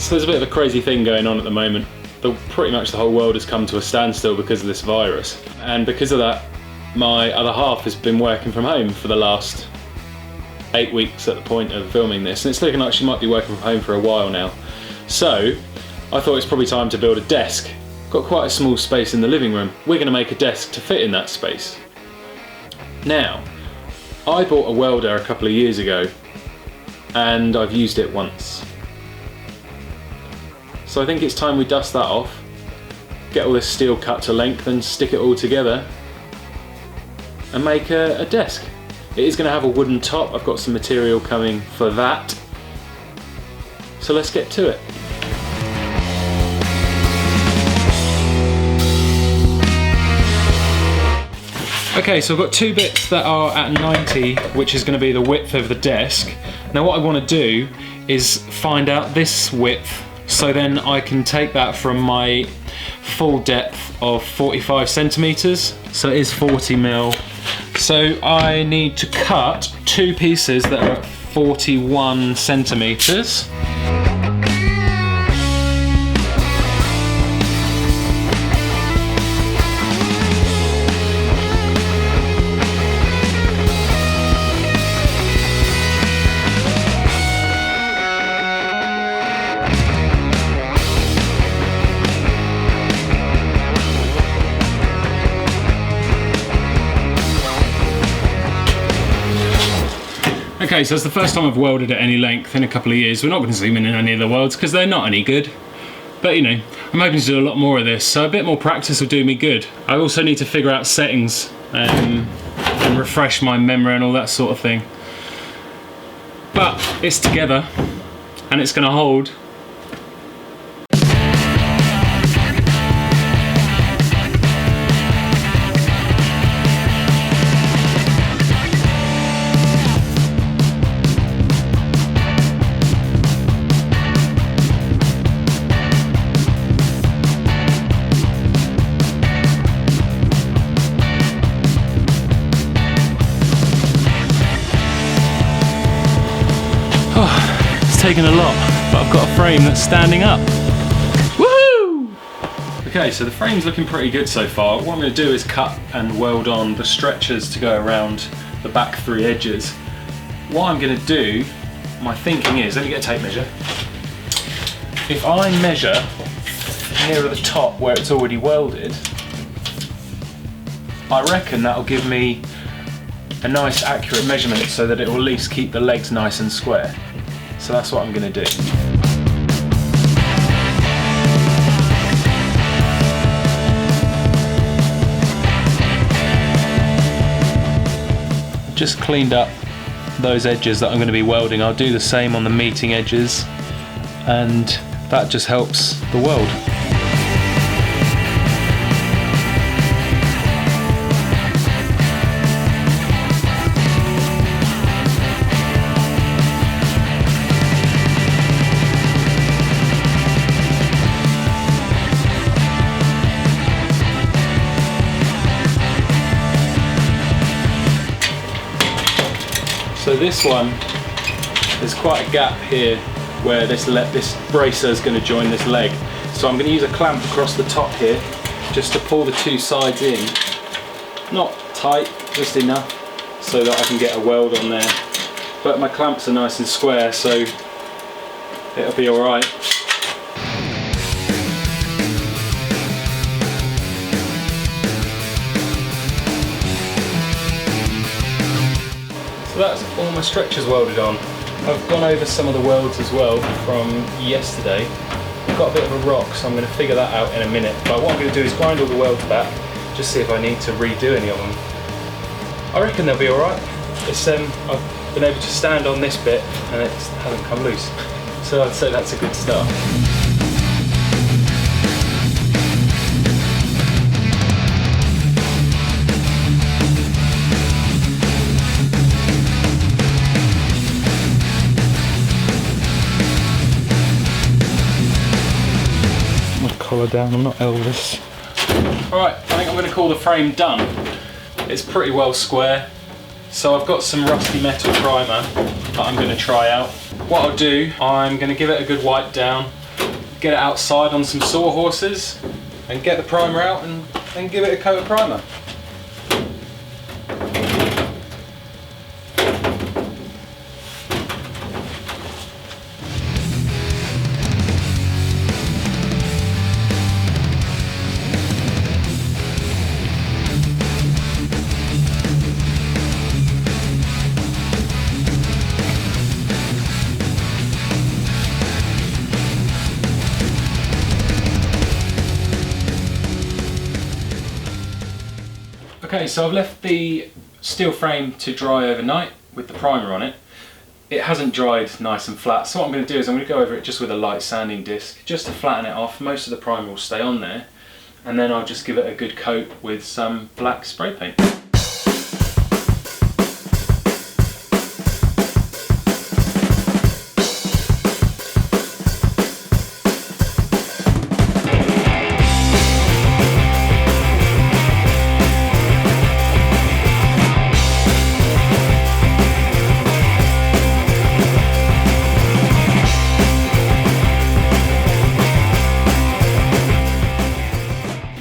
So there's a bit of a crazy thing going on at the moment. Pretty much the whole world has come to a standstill because of this virus. And because of that, my other half has been working from home for the last 8 weeks at the point of filming this. And it's looking like she might be working from home for a while now. So I thought it's probably time to build a desk. Got quite a small space in the living room. We're going to make a desk to fit in that space. Now, I bought a welder a couple of years ago and I've used it once. So I think it's time we dust that off, get all this steel cut to length and stick it all together and make a desk. It is going to have a wooden top. I've got some material coming for that. So let's get to it. Okay, so I've got two bits that are at 90, which is going to be the width of the desk. Now what I want to do is find out this width, so then I can take that from my full depth of 45 centimeters. So it is 40 mil. So I need to cut two pieces that are at 41 centimeters. Okay, so it's the first time I've welded at any length in a couple of years. We're not going to zoom in any of the welds because they're not any good. But you know, I'm hoping to do a lot more of this, so a bit more practice will do me good. I also need to figure out settings and refresh my memory and all that sort of thing. But it's together and it's going to hold. It's taken a lot, but I've got a frame that's standing up. Woohoo! Okay, so the frame's looking pretty good so far. What I'm going to do is cut and weld on the stretchers to go around the back three edges. What I'm going to do, my thinking is, let me get a tape measure. If I measure nearer the top where it's already welded, I reckon that'll give me a nice accurate measurement so that it will at least keep the legs nice and square. So that's what I'm going to do. Just cleaned up those edges that I'm going to be welding. I'll do the same on the meeting edges, and that just helps the weld. So this one, there's quite a gap here where this bracer is going to join this leg. So I'm going to use a clamp across the top here just to pull the two sides in. Not tight, just enough so that I can get a weld on there. But my clamps are nice and square, so it'll be alright. So that's all my stretchers welded on. I've gone over some of the welds as well from yesterday. I've got a bit of a rock, so I'm going to figure that out in a minute. But what I'm going to do is grind all the welds back, just see if I need to redo any of them. I reckon they'll be alright. I've been able to stand on this bit and it hasn't come loose. So I'd say that's a good start. Collar down, I'm not Elvis. Alright, I think I'm going to call the frame done. It's pretty well square. So I've got some rusty metal primer that I'm going to try out. What I'll do, I'm going to give it a good wipe down. get it outside on some sawhorses and get the primer out and then give it a coat of primer. Okay, so I've left the steel frame to dry overnight with the primer on it. It hasn't dried nice and flat, so what I'm going to do is I'm going to go over it just with a light sanding disc, just to flatten it off. Most of the primer will stay on there, and then I'll just give it a good coat with some black spray paint.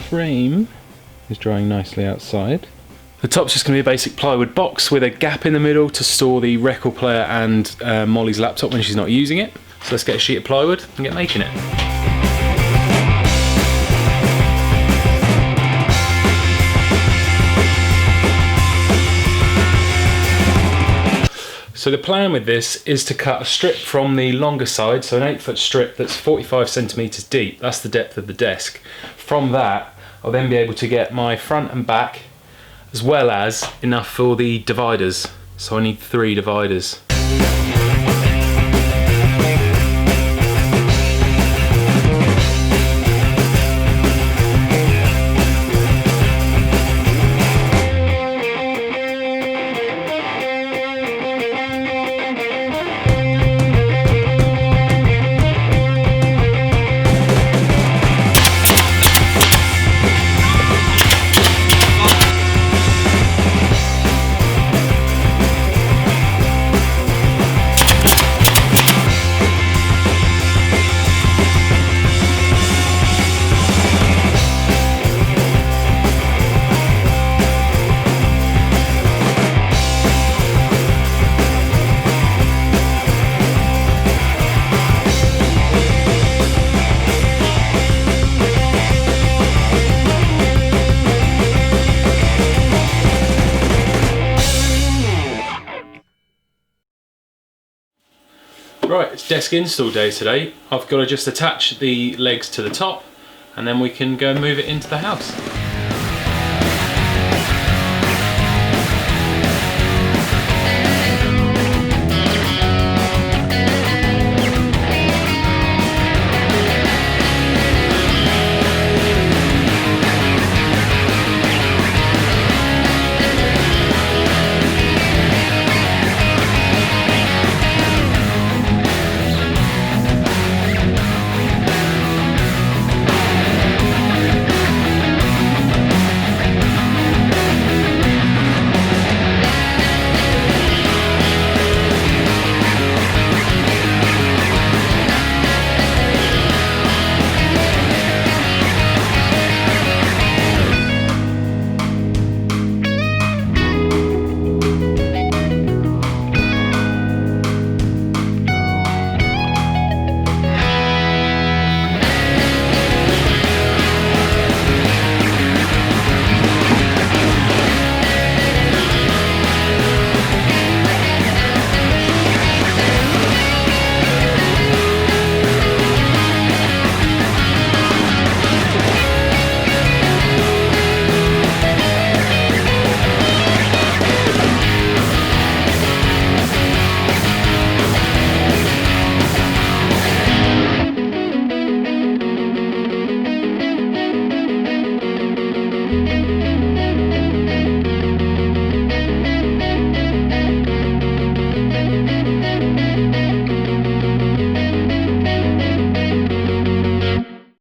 Frame is drying nicely outside. The top's just going to be a basic plywood box with a gap in the middle to store the record player and Molly's laptop when she's not using it. So let's get a sheet of plywood and get making it. So the plan with this is to cut a strip from the longer side, so an 8-foot strip that's 45 centimeters deep. That's the depth of the desk. From that, I'll then be able to get my front and back, as well as enough for the dividers. So I need 3 dividers. Right, it's desk install day today. I've got to just attach the legs to the top and then we can go and move it into the house.